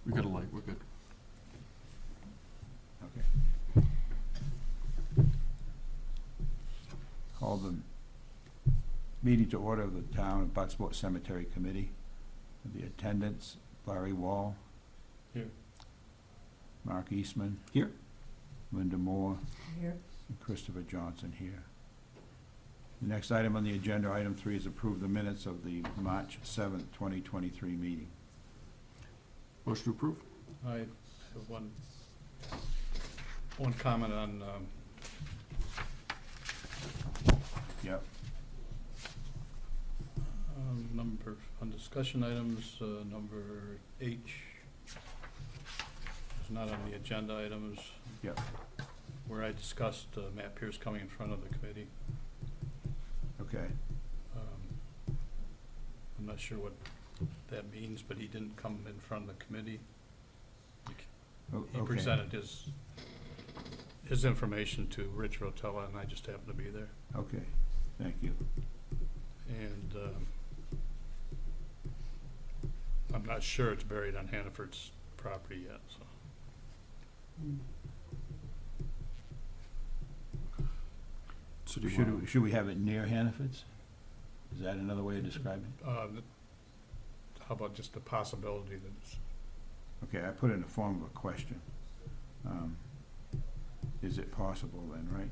We got a light, we're good. Okay. Call the meeting to order of the Town of Bucksport Cemetery Committee. The attendants, Larry Wall. Here. Mark Eastman. Here. Linda Moore. Here. And Christopher Johnson here. The next item on the agenda, item 3, is approve the minutes of the March 7th, 2023 meeting. Motion to approve? I have one comment on, Yep. on discussion items, number H. It's not on the agenda items. Yep. Where I discussed Matt Pierce coming in front of the committee. Okay. I'm not sure what that means, but he didn't come in front of the committee. He Okay. presented his information to Rich Rotella, and I just happened to be there. Okay, thank you. And I'm not sure it's buried on Hannaford's property yet, so. So do you want Should we have it near Hannaford's? Is that another way of describing it? How about just the possibility that it's, Okay, I put it in the form of a question. Is it possible then, right?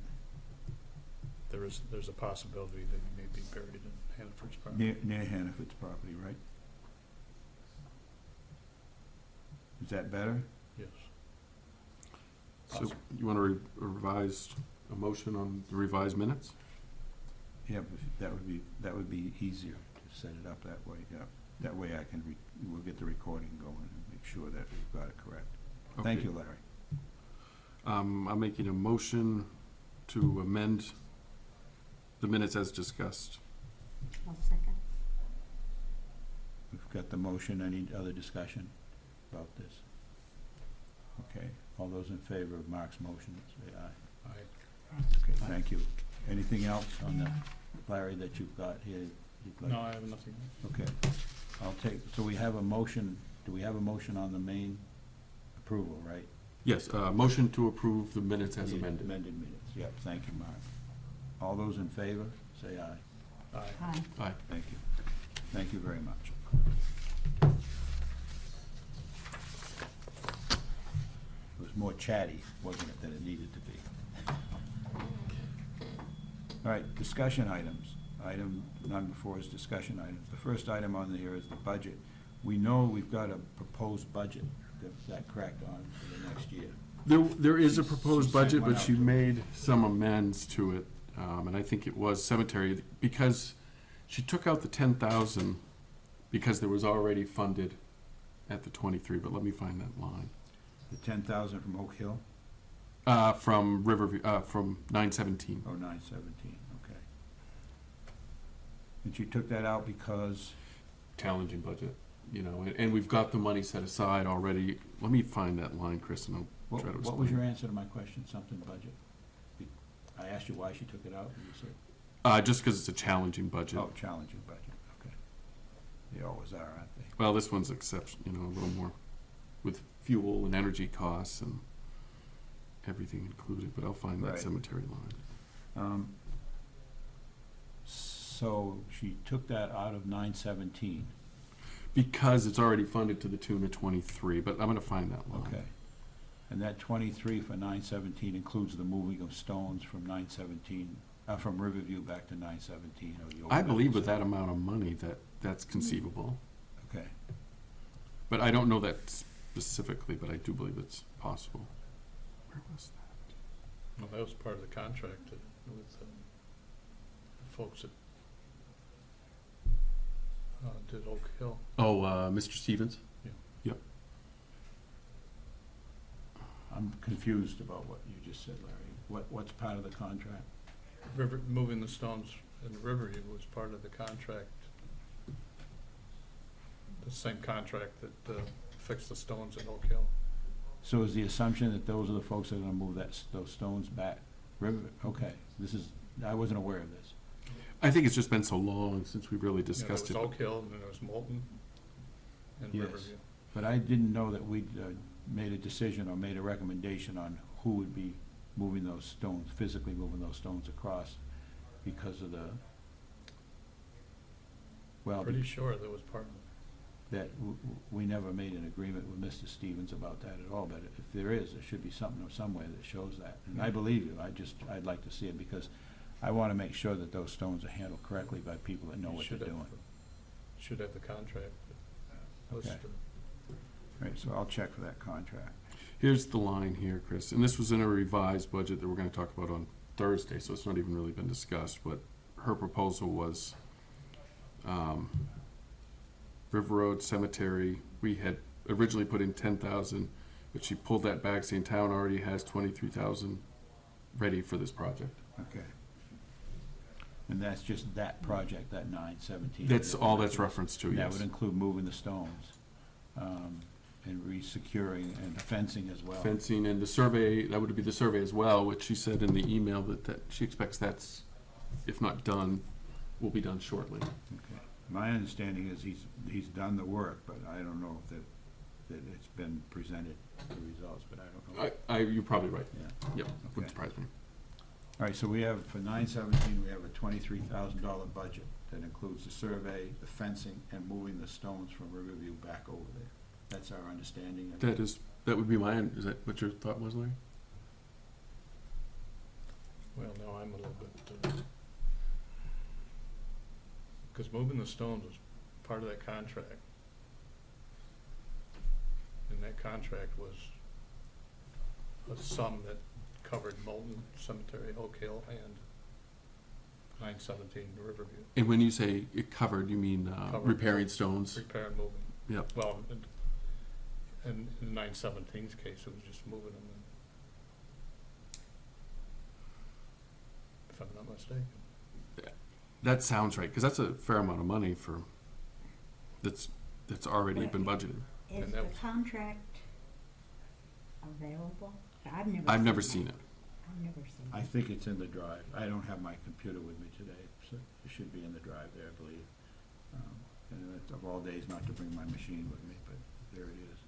there's a possibility that he may be buried in Hannaford's property. Near Hannaford's property, right? Is that better? Yes. So you want to revise a motion on the revised minutes? Yeah, but that would be easier to set it up that way, yeah. That way we'll get the recording going and make sure that we've got it correct. Thank Okay. you, Larry. I'm making a motion to amend the minutes as discussed. I'll second. We've got the motion. Any other discussion about this? Okay, all those in favor of Mark's motion, say aye. Okay, thank you. Anything else on the, Larry, that you've got here? you'd like- No, I have nothing. Okay, so we have a motion, do we have a motion on the main approval, right? Yes, motion to approve the minutes as The amended. Amended minutes, yep, thank you, Mark. All those in favor, say aye. Aye. Aye. Aye. Thank you. Thank you very much. It was more chatty, wasn't it, than it needed to be? All right, discussion items. Item none before is discussion items. The first item on there is the budget. We know we've got a proposed budget. Is that correct, on for the next year? There is a She proposed sent budget, one but out she to- made some amends to it, and I think it was cemetery, because she took out the 10,000 because there was already funded at the 23, but let me find that line. The 10,000 from Oak Hill? From Riverview, from 917. Oh, 917, okay. And she took that out because, Challenging budget, you know, and we've got the money set aside already. Let me find that line, Chris, and I'll what try to what was explain. your answer to my question, something budget? I asked you why she took it out, and you said, Just because it's a challenging budget. oh, challenging budget, okay. They always are, aren't they? Well, this one's exception, you know, a little more with fuel and energy costs and everything included, but I'll find that Right. cemetery line. So she took that out of 917, Because it's already funded to the tune of 23, but I'm gonna find that line. okay. And that 23 for 917 includes the moving of stones from 917, from Riverview back to 917, or the I old believe with building that amount of money that's conceivable, site. Okay, but I don't know that specifically, but I do believe it's possible. Where was that? Well, that was part of the contract with the folks that did Oak Hill. Oh, Mr. Stevens? I'm confused about what you just said, Larry. What's part of the contract? Moving the stones in the Riverview was part of the contract. The same contract that fixed the stones at Oak Hill. So is the assumption that those are the folks that are gonna move those stones back? Okay, I wasn't aware of this. I think it's just been so long since we really discussed There it. was Oak Hill, and then there was Moulton and Yes. Riverview. But I didn't know that we'd made a decision or made a recommendation on who would be moving those stones, physically moving those stones across because of the, well, Pretty sure that was part of it. that we never made an agreement with Mr. Stevens about that at all, but if there is, there should be something somewhere that shows that. And I believe you, I'd like to see it, because I wanna make sure that those stones are handled correctly by people that know what they're Should have- doing. Should have the contract listed. Right, so I'll check for that contract. Here's the line here, Chris, and this was in a revised budget that we're gonna talk about on Thursday, so it's not even really been discussed, but her proposal was, River Road Cemetery, we had originally put in 10,000, but she pulled that back, saying town already has 23,000 ready for this project. Okay. And that's just that project, that 917. That's all that's referenced to, That yes. would include moving the stones, and re-securing and fencing as well. Fencing and the survey, that would be the survey as well, which she said in the email that she expects that's, if not done, will be done shortly. Okay. My understanding is he's done the work, but I don't know if that it's been presented, the results, but I don't know. You're probably right. Yeah. Yep, wouldn't Okay. surprise me. All right, so we have, for 917, we have a $23,000 budget that includes the survey, the fencing, and moving the stones from Riverview back over there. That's our understanding. That would be mine. Is that what your thought was, Larry? Well, no, I'm a little bit, because moving the stones was part of that contract. And that contract was a sum that covered Moulton Cemetery, Oak Hill, and 917 Riverview. And when you say it covered, you mean Covered. repairing stones? Repair and moving. Yep. Well, in 917's case, it was just moving them, if I'm not mistaken. That sounds right, because that's a fair amount of money for, that's already been budgeted. Is And the that was- contract available? I've never seen it. I've never seen I it. think it's in the drive. I don't have my computer with me today, so it should be in the drive there, I believe. And it's of all days not to bring my machine with me, but there it is.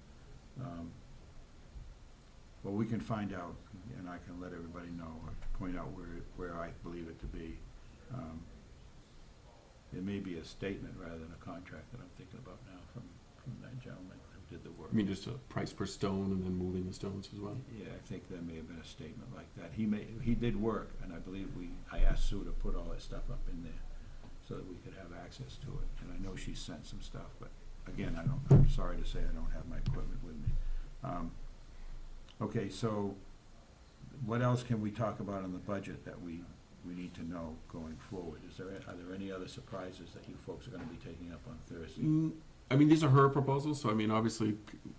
Well, we can find out, and I can let everybody know, or point out where I believe it to be. It may be a statement rather than a contract that I'm thinking about now from that gentleman who did the work. I mean, just a price per stone and then moving the stones as well. Yeah, I think there may have been a statement like that. He did work, and I believe I asked Sue to put all that stuff up in there so that we could have access to it. And I know she sent some stuff, but again, I'm sorry to say I don't have my equipment with me. Okay, so what else can we talk about in the budget that we need to know going forward? Are there any other surprises that you folks are gonna be taking up on Thursday? I mean, these are her proposals, so I mean, obviously,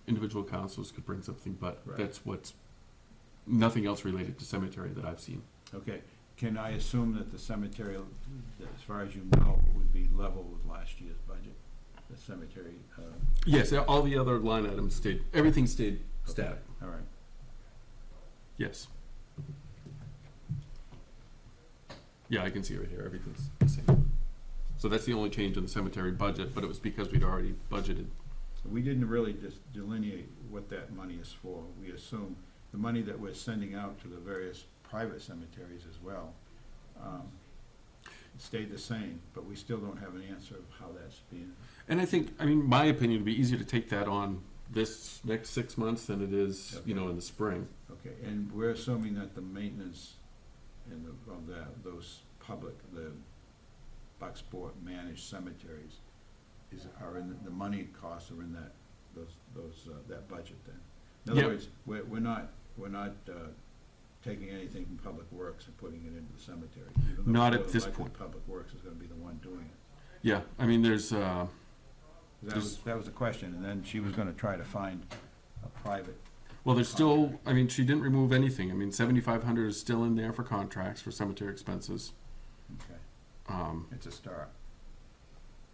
individual councils could bring something, but Right. that's nothing else related to cemetery that I've seen. Okay, can I assume that the cemetery, as far as you know, would be level with last year's budget? The cemetery, Yes, all the other line items everything stayed static, all right. yes. Yeah, I can see right here, everything's the same. So that's the only change in the cemetery budget, but it was because we'd already budgeted. We didn't really just delineate what that money is for. We assume the money that we're sending out to the various private cemeteries as well stayed the same, but we still don't have an answer of how that's being. And I think, my opinion would be easier to take that on this next 6 months than it is, in the spring. Okay, and we're assuming that the maintenance those the Bucksport managed cemeteries are in the money costs are in that budget then. In other Yeah. words, we're not taking anything from Public Works and putting it into the cemetery. even though Not we at feel this like point. Public Works is gonna be the one doing it. Yeah, there's, That was the question, and then she was gonna try to find a private. well, there's still, she didn't remove anything. 7,500 is still in there for contracts for cemetery expenses. Okay, it's a start.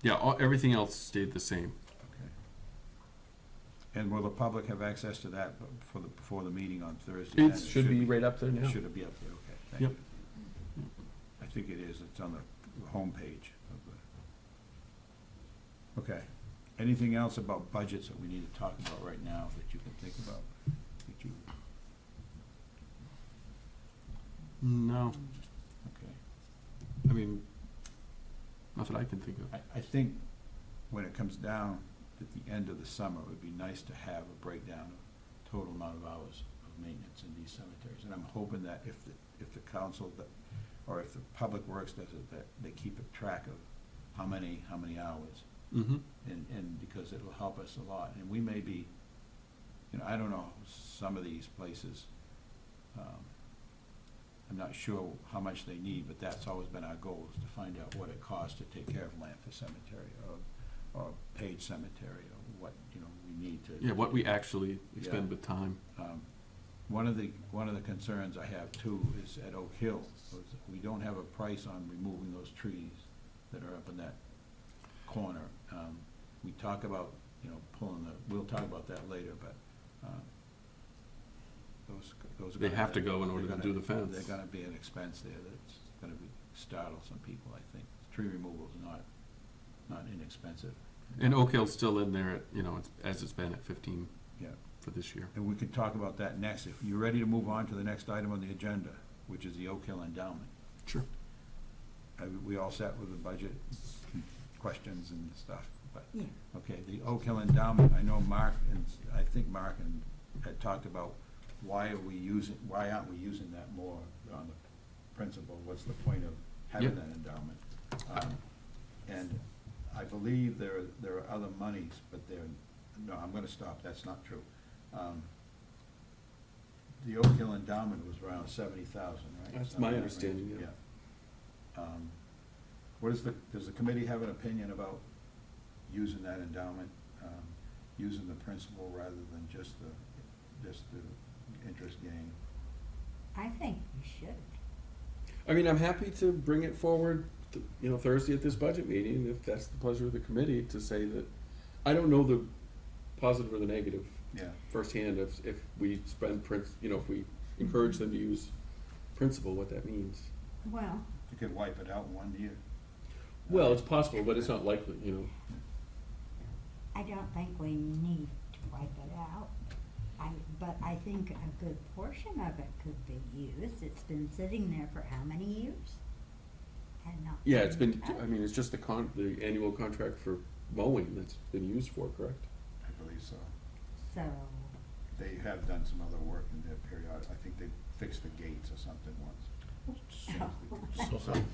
Yeah, everything else stayed the same. Okay. And will the public have access to that before the meeting on Thursday? It should be right up there now. Should it be up there? Okay, thank Yep. you. I think it is. It's on the homepage of the. Okay. Anything else about budgets that we need to talk about right now that you can think about? That you, No, okay. I mean, not that I can think of. I think when it comes down at the end of the summer, it would be nice to have a breakdown of total amount of hours of maintenance in these cemeteries. And I'm hoping that if the council, or if the public works does it, that they keep a track of how many hours. Mm-hmm. And because it'll help us a lot. And we may be, you know, I don't know, some of these places, I'm not sure how much they need, but that's always been our goal, is to find out what it costs to take care of Lanford Cemetery, or Page Cemetery, or what, you know, we need to. Yeah, what we actually Yeah. expend with time. One of the concerns I have too is at Oak Hill, was we don't have a price on removing those trees that are up in that corner. We talk about, you know, we'll talk about that later, but, those are They gonna- have to go in order they're to do the gonna- fence. They're gonna be an expense there that's gonna startle some people, I think. Tree removal is not inexpensive. And Oak Hill's still in there at, you know, as it's been at 15 Yeah. for this year. And we could talk about that next. If you're ready to move on to the next item on the agenda, which is the Oak Hill Endowment. Sure. We all set with the budget questions and stuff, but, Yeah. okay, the Oak Hill Endowment, I know Mark, and I think Mark had talked about why aren't we using that more on the principle? What's the point of having Yeah. that endowment? And I believe there are other monies, but no, I'm gonna stop, that's not true. The Oak Hill Endowment was around 70,000, right? That's Something my in that range, understanding, yeah. Does the committee have an opinion about using that endowment, using the principal rather than just the interest gain? I think we should. I mean, I'm happy to bring it forward, you know, Thursday at this budget meeting, if that's the pleasure of the committee, to say that, I don't know the positive or the negative Yeah. firsthand if we spend you know, if we encourage them to use principal, what that means. Well, You could wipe it out in 1 year. Well, it's possible, but it's not likely, you know. I don't think we need to wipe it out. But I think a good portion of it could be used. It's been sitting there for how many years? And not Yeah, it's been, touched. I mean, it's just the annual contract for mowing that's been used for, correct? I believe so. So, They have done some other work in their period. I think they fixed the gates or something once.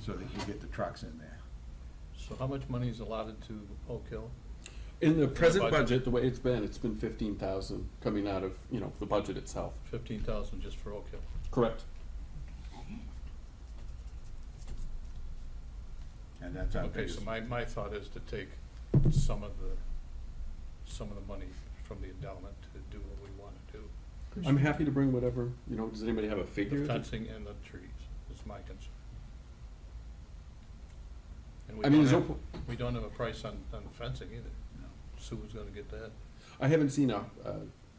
So that you get the trucks in there. So how much money is allotted to Oak Hill? In the present budget. budget, the way it's been 15,000 coming out of, you know, the budget itself. 15,000 just for Oak Hill. Correct. And that's our Okay, biggest. so my thought is to take some of the money from the endowment to do what we wanna do. I'm happy to bring whatever, you know, does anybody have a The figure? fencing and the trees is my concern. And we I mean, don't there's have, no, we don't have a price on the fencing either. No. Sue's gonna get that. I haven't seen a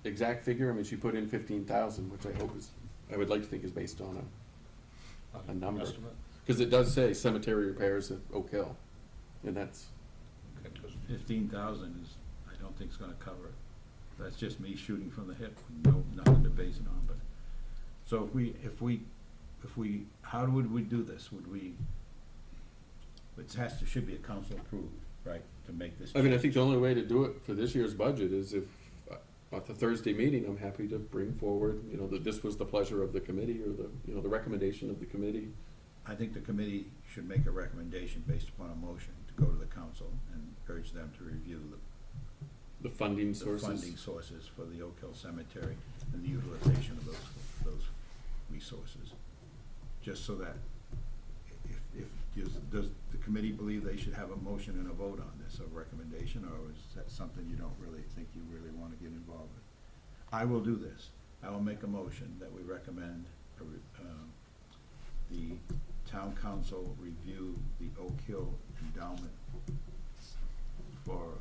exact figure. I mean, she put in 15,000, which I hope is, I would like to think is based on on A number. Estimate. because it does say cemetery repairs at Oak Hill. And that's, Okay, 'cause 15,000 is, I don't think it's gonna cover it. That's just me shooting from the hip, nothing to base it on, but. So if we, how would we do this? Would we, should be a council approved, right, to make this I mean, I change? think the only way to do it for this year's budget is if, at the Thursday meeting, I'm happy to bring forward, you know, that this was the pleasure of the committee or the, you know, the recommendation of the committee. I think the committee should make a recommendation based upon a motion to go to the council and urge them to review The funding the sources. funding sources for the Oak Hill Cemetery and the utilization of those resources. Just so that does the committee believe they should have a motion and a vote on this, a recommendation, or is that something you don't really think you really wanna get involved with? I will do this. I will make a motion that we recommend the town council review the Oak Hill endowment for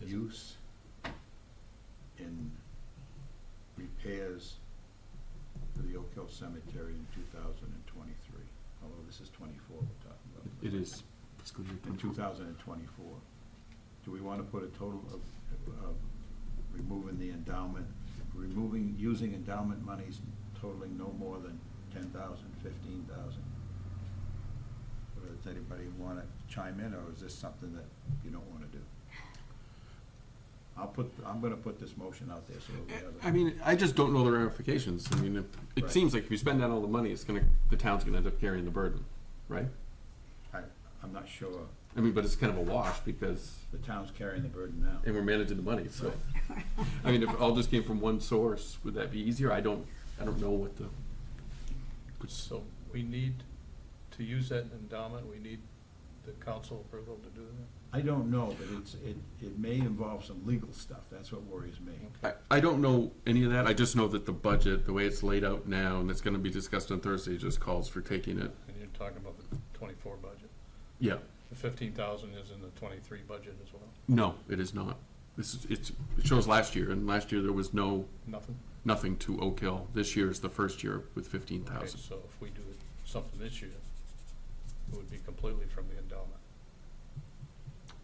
use in repairs for the Oak Hill Cemetery in 2023, although this is 24 we're talking about. It is fiscal year in 24. 2024. Do we want to put a total of removing the endowment, using endowment monies totaling no more than 10,000, 15,000? Or does anybody want to chime in, or is this something that you don't want to do? I'm going to put this motion out there, so it'll be other. I mean, I just don't know the ramifications. I mean, it Right. seems like if you spend down all the money, the town's gonna end up carrying the burden, right? I'm not sure. I mean, but it's kind of a wash because, The town's carrying the burden now. and we're managing the money, so. I mean, if it all just came from one source, would that be easier? I don't know what the. So we need to use that endowment, we need the council approval to do that? I don't know, but it may involve some legal stuff. That's what worries me. I don't know any of that. I just know that the budget, the way it's laid out now, and it's gonna be discussed on Thursday, just calls for taking it. And you're talking about the 24 budget. Yeah. The 15,000 is in the 23 budget as well? No, it is not. It shows last year, and last year there was Nothing? nothing to Oak Hill. This year is the first year with Okay, 15,000. so if we do something this year, it would be completely from the endowment.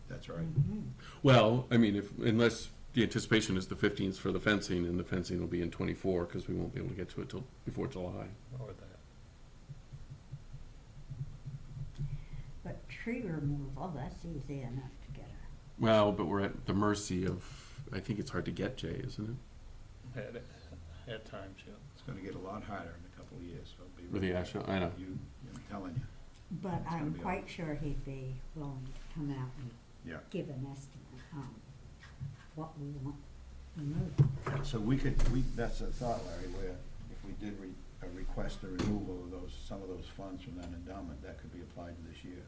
That's right. Mhm. Well, I mean, unless the anticipation is the 15's for the fencing, and the fencing will be in 24, because we won't be able to get to it till before July. Or that. But tree removal, that's easy enough to get a. Well, but we're at the mercy of, I think it's hard to get, Jay, isn't it? At times, yeah. It's gonna get a lot harder in a couple of years, so be With the ready. ash, I know. I'm telling you. But It's gonna I'm be quite sure he'd be willing to come out and Yeah. give an estimate on what we want removed. So that's a thought, Larry, where if we did request the removal of some of those funds from that endowment, that could be applied to this year,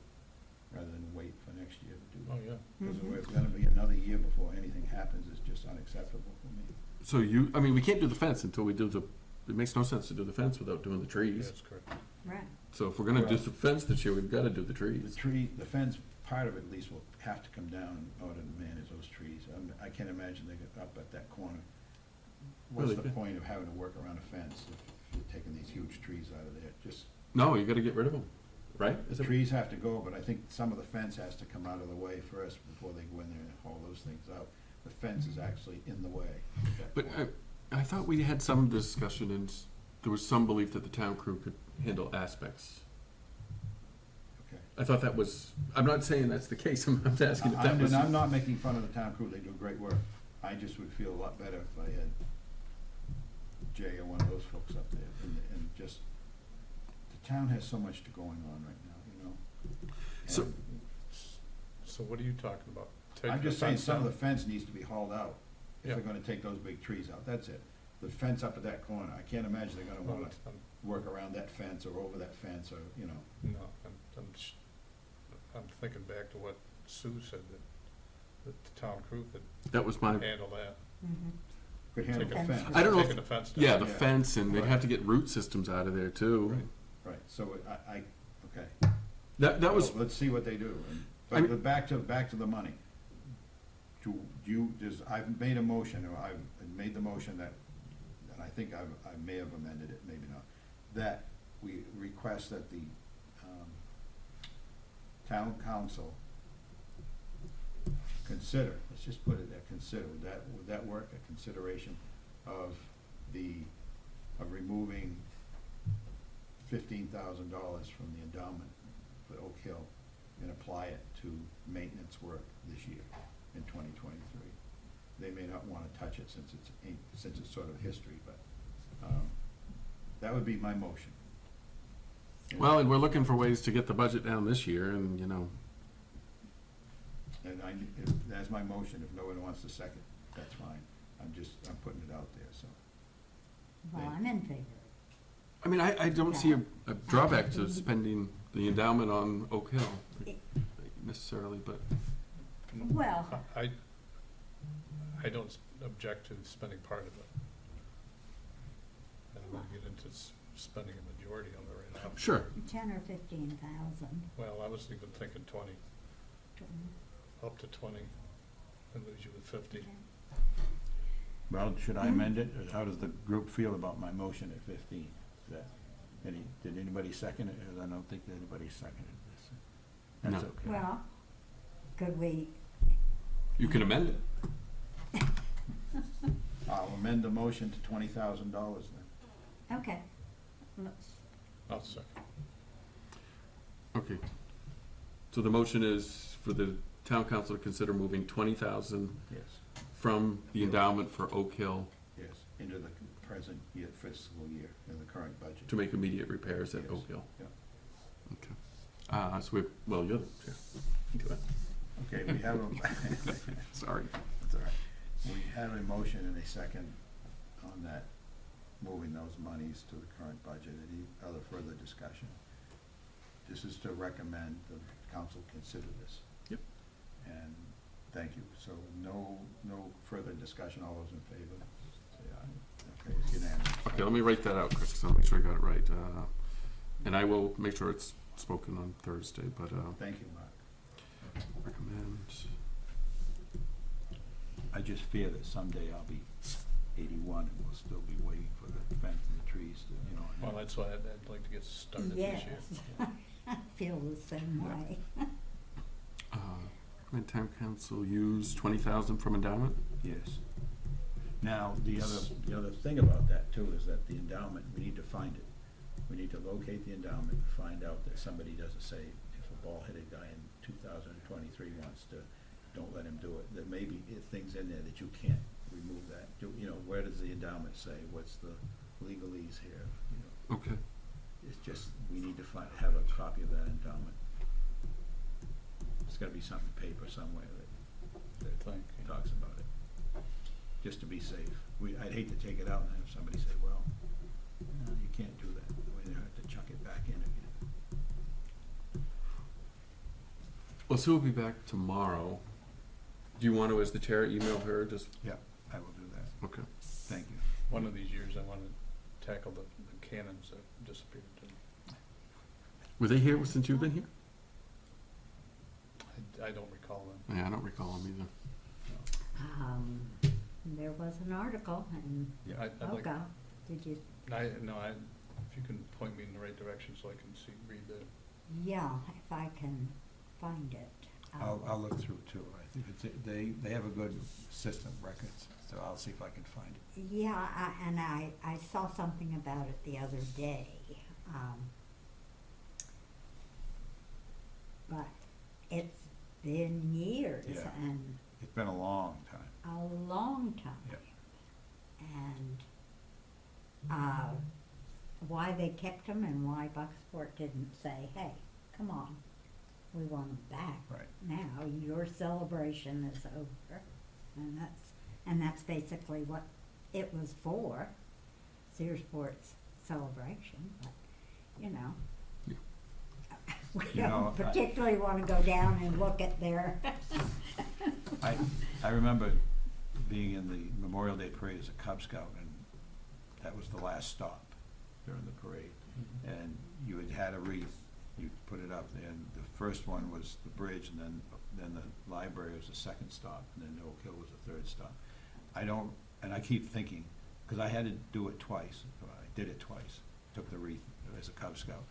rather than wait for next year to do Oh, that. yeah. Because Mhm. it's gonna be another year before anything happens, it's just unacceptable for me. So I mean, we can't do the fence until we do it makes no sense to do the fence without doing the trees. That's correct. Right. So if we're gonna do Well- the fence this year, we've gotta do the trees. The fence, part of it at least will have to come down in order to manage those trees. I can't imagine they get up at that corner. What's Really the good. point of having to work around a fence if you're taking these huge trees out of there? Just, No, you gotta get rid of them, right? Is the it- trees have to go, but I think some of the fence has to come out of the way first before they go in there and haul those things out. The fence is actually in the way. at that But point. I thought we had some discussion, and there was some belief that the town crew could handle aspects. Okay. I thought that was, I'm not saying that's the case, I'm asking if that was. And I'm not making fun of the town crew, they do great work. I just would feel a lot better if I had Jay or one of those folks up there, and just, the town has so much going on right now, you know? So- And So what are you talking about? Take I'm the just saying fence some of the down? fence needs to be hauled out, if Yeah. they're gonna take those big trees out, that's it. The fence up at that corner, I can't imagine they're gonna wanna work around that fence or over that fence, or, you know. No, I'm thinking back to what Sue said, that the town crew could That was my, handle that. Mhm. Could handle the Taking- fence. I don't know if- Taking the fence down. yeah, the Yeah. fence, and they'd Right. have to get root systems out of there too. Right. Right, so okay. That was, Well, let's see what they do. I mean- But back to the money. I've made a motion, or I've made the motion that, and I think I may have amended it, maybe not, that we request that the town council consider, let's just put it there, consider, would that work, a consideration of removing $15,000 from the endowment for Oak Hill and apply it to maintenance work this year in 2023. They may not wanna touch it since it's sort of history, but, that would be my motion. well, and we're looking for ways to get the budget down this year, and, you know, And that's my motion, if no one wants to second, that's fine. I'm putting it out there, so. Well, I'm in favor. I mean, I don't see a drawback to spending the endowment on Oak Hill necessarily, but, Well, I don't object to spending part of it. And we'll get into spending a majority of it right now. sure. 10 or 15,000. Well, I was even thinking 20, up to 20, and lose you with 50. Well, should I amend it, or how does the group feel about my motion at 15? Did anybody second it? I don't think that anybody seconded this. That's No. okay. Well, could we, You can amend it. I'll amend the motion to $20,000 then. okay, let's, I'll second. Okay. So the motion is for the town council to consider moving 20,000 Yes, from the endowment for Oak Hill yes, into the present year, fiscal year, in the current budget. to make immediate repairs at Yes. Oak Hill. Yeah. Okay. So we, well, you're the chair. You can do it. Okay, we have a, Sorry. that's all right. We have a motion and a second on that, moving those monies to the current budget. Any other further discussion? This is to recommend the council consider this. Yep. And thank you. So no further discussion. All those in favor, say aye. Okay, it's unanimous. Okay, let me write that out, Chris, because I'll make sure I got it right. And I will make sure it's spoken on Thursday, but Thank you, Mark. recommend. I just fear that someday I'll be 81 and we'll still be waiting for the fence and the trees to, you know. Well, that's why I'd like to get started this year. yes, I feel the same Yeah. way. Recommend town council use 20,000 from endowment? Yes. Now, the other thing about that too is that the endowment, we need to find it. We need to locate the endowment, find out that somebody doesn't say, if a bald-headed guy in 2023 wants to, don't let him do it. There may be things in there that you can't remove that. You know, where does the endowment say? What's the legalese here? You know, Okay. it's just, we need to have a copy of that endowment. There's gotta be something, paper somewhere that Thank you. talks about it, just to be safe. I'd hate to take it out and have somebody say, well, no, you can't do that. We have to chuck it back in again. Well, Sue will be back tomorrow. Do you want to, as the chair, email her? Just, Yeah, I will do that. okay. Thank you. One of these years, I want to tackle the cannons that disappeared. Were they here since you've been here? I don't recall them. Yeah, I don't recall them either. There was an article and, Yeah. I'd oh like, God, did you, if you can point me in the right direction so I can read the, yeah, if I can find it. I'll look through it too. I think they have a good system of records, so I'll see if I can find it. Yeah, I saw something about it the other day. But it's been years Yeah. and It's been a long time. a long time. Yeah. And why they kept them and why Bucksport didn't say, hey, come on, we want them back. Right. Now, your celebration is over. And that's basically what it was for, Searsport's celebration, but, you know. Yeah. We You know, don't particularly wanna go down and look at their, I remember being in the Memorial Day Parade as a Cub Scout, and that was the last stop during the parade. And you had a wreath, you put it up there, and the first one was the bridge, and then the library was the second stop, and then Oak Hill was the third stop. And I keep thinking, because I had to do it twice, I did it twice, took the wreath as a Cub Scout.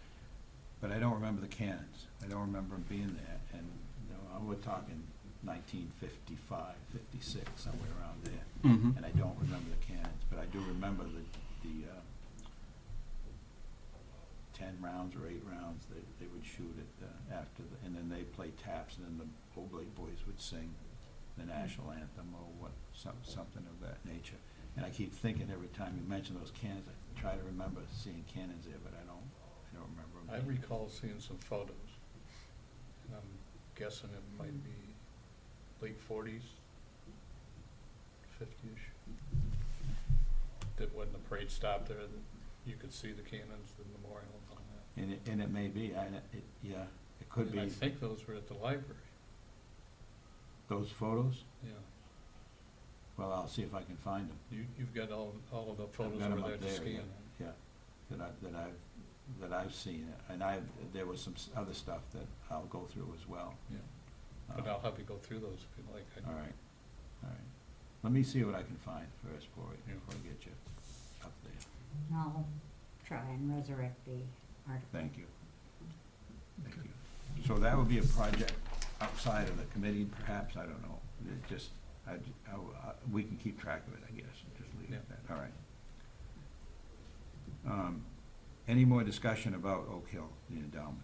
But I don't remember the cannons, I don't remember them being there, and, you know, we're talking 1955, 56, somewhere around there. Mm-hmm. And I don't remember the cannons, but I do remember the 10 rounds or 8 rounds they would shoot it after, and then they play taps, and then the Oblate Boys would sing the national anthem or something of that nature. And I keep thinking every time you mention those cannons, I try to remember seeing cannons there, but I don't remember them. I recall seeing some photos. And I'm guessing it might be late 40s, 50-ish. That when the parade stopped there, that you could see the cannons, the memorial and all that. And it may be, yeah, it could And be. I think those were at the library, Those photos? yeah. Well, I'll see if I can find them. You've got all of the I've photos got 'em over there up to scan. Yeah, that I've seen, and there was some other stuff that I'll go through as well. Yeah, but I'll have you go through those if you like. All right. Let me see what I can find first before Yeah. I get you up there. I'll try and resurrect the article. Thank you. Thank you. So that would be a project outside of the committee, perhaps, I don't know. It just, we can keep track of it, I guess, and just leave it at that, all right. Any more discussion about Oak Hill, the endowment?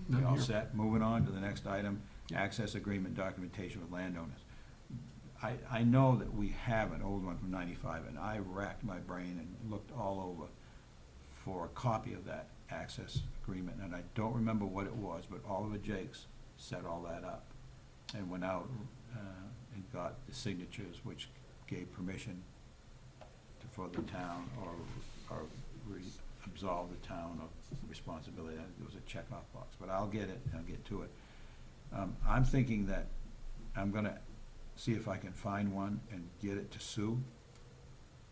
We None all here. set? Moving on to the next item, access agreement documentation with landowners. I know that we have an old one from 95, and I racked my brain and looked all over for a copy of that access agreement, and I don't remember what it was, but Oliver Jakes set all that up and went out and got the signatures, which gave permission for the town or absolve the town of responsibility. It was a checkoff box, but I'll get it, and I'll get to it. I'm thinking that I'm gonna see if I can find one and get it to Sue,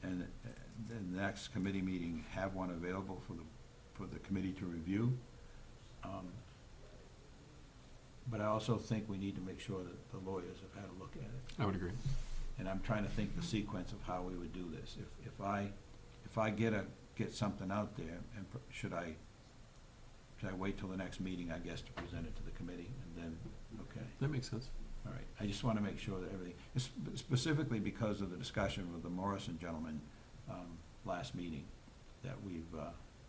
and the next committee meeting, have one available for the committee to review. But I also think we need to make sure that the lawyers have had a look at it. I would agree. And I'm trying to think the sequence of how we would do this. If I get something out there, and should I wait till the next meeting, I guess, to present it to the committee, and then, okay, That makes sense. all right. I just want to make sure that everything, specifically because of the discussion with the Morrison gentleman, last meeting, that we've,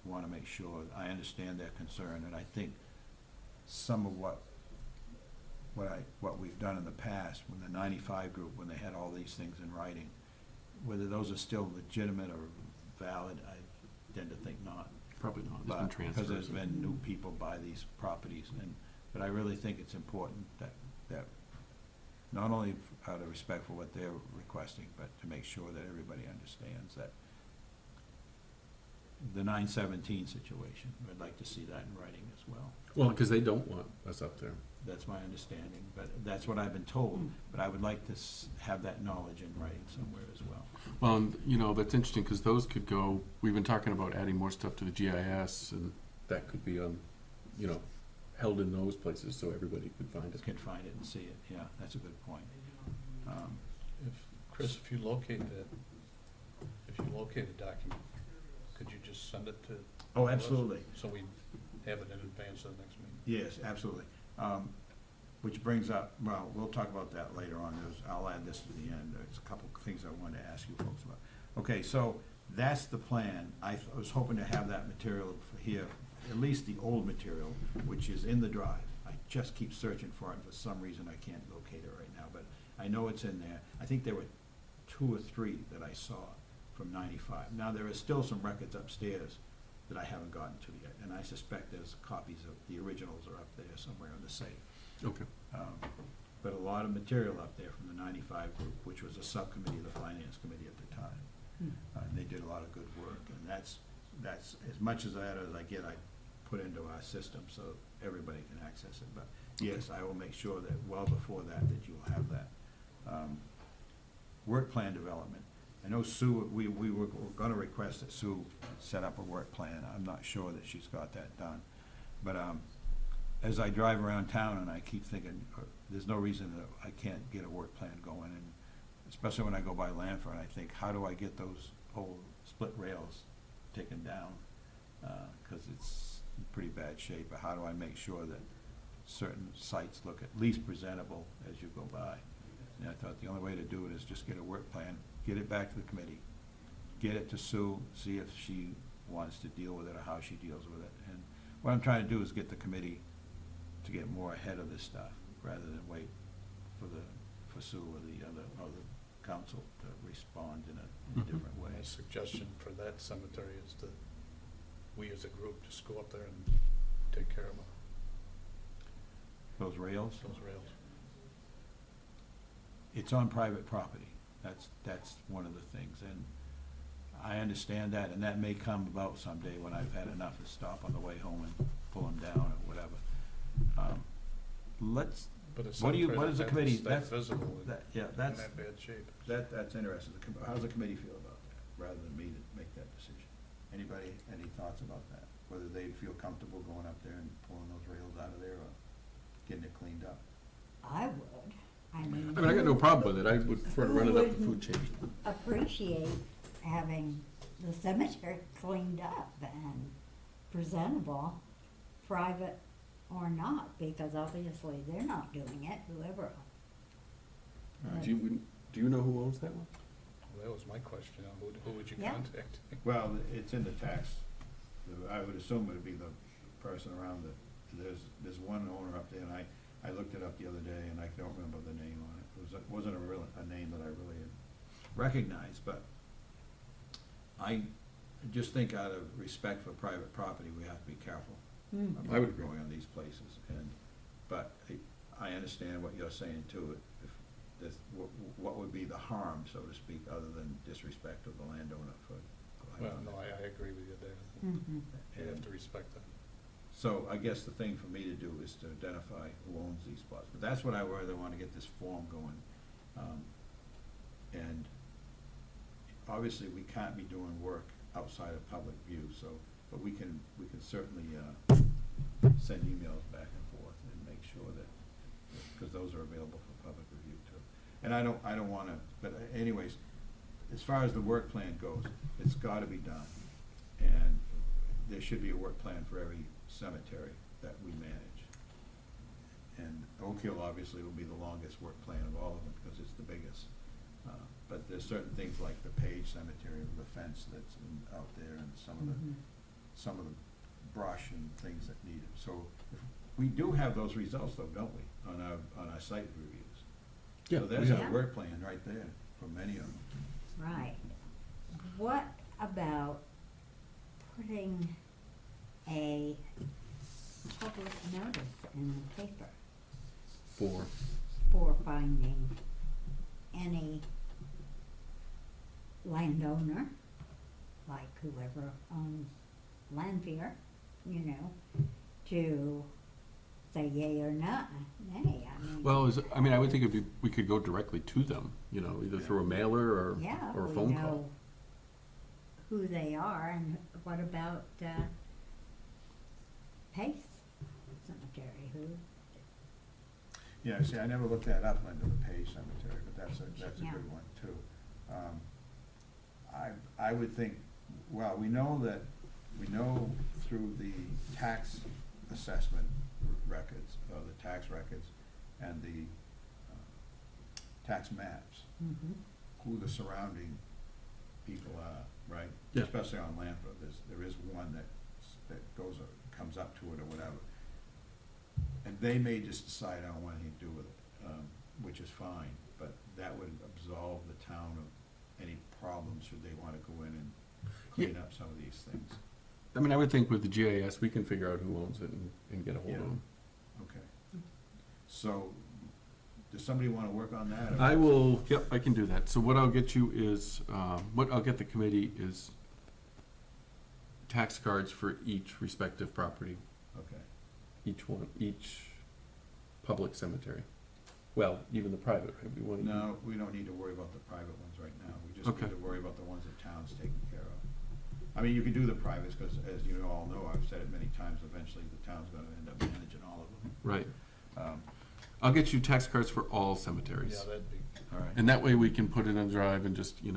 want to make sure, I understand their concern, and I think some of what we've done in the past, when the 95 group, when they had all these things in writing, whether those are still legitimate or valid, I tend to think not. Probably not. There's But, been because transfers. there's been new people buy these properties, but I really think it's important that not only out of respect for what they're requesting, but to make sure that everybody understands that the 917 situation, I'd like to see that in writing as well. Well, because they don't want us up there. That's my understanding, but that's what I've been told, but I would like to have that knowledge in writing somewhere as well. Well, and, you know, that's interesting, because those could go, we've been talking about adding more stuff to the GIS, and that could be on, you know, held in those places so everybody could find it. Can find it and see it, yeah, that's a good point. Chris, if you locate a document, could you just send it to? Oh, absolutely. So we have it in advance of the next meeting? Yes, absolutely. Which brings up, well, we'll talk about that later on. I'll add this to the end. There's a couple of things I wanted to ask you folks about. Okay, so that's the plan. I was hoping to have that material for here, at least the old material, which is in the drive. I just keep searching for it, and for some reason I can't locate it right now, but I know it's in there. I think there were 2 or 3 that I saw from 95. Now, there are still some records upstairs that I haven't gotten to yet, and I suspect there's copies of the originals are up there somewhere in the safe. Okay. But a lot of material up there from the 95 group, which was a subcommittee of the Finance Committee at the time. And they did a lot of good work, and that's, as much as that as I get, I put into our system so everybody can access it. But yes, I will make sure that well before that you'll have that. Work plan development. I know Sue, we were gonna request that Sue set up a work plan. I'm not sure that she's got that done. But, as I drive around town and I keep thinking, there's no reason that I can't get a work plan going, and especially when I go by Lanford, I think, how do I get those old split rails taken down? 'Cause it's in pretty bad shape, but how do I make sure that certain sites look at least presentable as you go by? And I thought the only way to do it is just get a work plan, get it back to the committee, get it to Sue, see if she wants to deal with it or how she deals with it. And what I'm trying to do is get the committee to get more ahead of this stuff, rather than wait for Sue or the other council to respond in a Mhm. different way. My suggestion for that cemetery is that we as a group just go up there and take care of Those rails, those rails. it's on private property. That's one of the things, and I understand that, and that may come about someday when I've had enough to stop on the way home and pull them down or whatever. Let's, But a what cemetery does the that committee, stay that's, visible in yeah, in that's, that bad shape. that's interesting. How's the committee feel about that, rather than me to make that decision? Anybody, any thoughts about that? Whether they'd feel comfortable going up there and pulling those rails out of there, or getting it cleaned up? I would. I mean. I mean, I got no problem with it. I would prefer to run it up the Who food chain. appreciate having the cemetery cleaned up and presentable. Private or not, because obviously they're not doing it, whoever. Do you know who owns that one? Well, that was my question, who would you Yeah. contact? Well, it's in the tax, I would assume it'd be the person around it. There's one owner up there, and I looked it up the other day, and I don't remember the name on it. It wasn't a name that I really recognized, but I just think out of respect for private property, we have to be careful Mm. I about would agree. going on these places, but I understand what you're saying too. If this, what would be the harm, so to speak, other than disrespect of the landowner for going Well, on no, that? I agree with you there. Mhm. You have And to respect that. so I guess the thing for me to do is to identify who owns these spots, but that's what I really wanna get this form going. And obviously, we can't be doing work outside of public view, so, but we can certainly, send emails back and forth and make sure that, because those are available for public review too. And I don't wanna, but anyways, as far as the work plan goes, it's gotta be done. And there should be a work plan for every cemetery that we manage. And Oak Hill obviously will be the longest work plan of all of them, because it's the biggest. But there's certain things like the Page Cemetery, the fence that's out there, and Mhm. some of the brush and things that need it. So we do have those results though, don't we, on our site reviews? Yeah, So we there's have. our work plan right there for many of them. Right. What about putting a public notice in the paper for finding any landowner, like whoever owns Lanphier, to say yea or nay, I mean. Well, I would think we could go directly to them, either through a mailer or Yeah, a we phone call. know who they are, and what about, Pace Cemetery, who, Yeah, see, I never looked that up under the Page Cemetery, but that's a Yeah. good one too. I would think, well, we know through the tax assessment records, the tax records, and the tax maps, mhm, who the surrounding people are, right? Yeah. Especially on Lanford, there is one that comes up to it or whatever. And they may just decide I don't want anything to do with it, which is fine, but that would absolve the town of any problems should they wanna go in and clean up some of these things. I would think with the GIS, we can figure out who owns it and get a hold of Yeah. them. Okay. So, does somebody wanna work on that? or- I will, yep, I can do that. So what I'll get you is, what I'll get the committee is tax cards for each respective property, Okay, each public cemetery. Well, even the private, right? We want to. no, we don't need to worry about the private ones right now, we just Okay. need to worry about the ones that town's taking care of. I mean, you can do the privates, cause as you all know, I've said it many times, eventually the town's gonna end up managing all of them. Right. Um, I'll get you tax cards for all cemeteries. Yeah, that'd be, all right. And that way we can put it on drive and just, Yeah,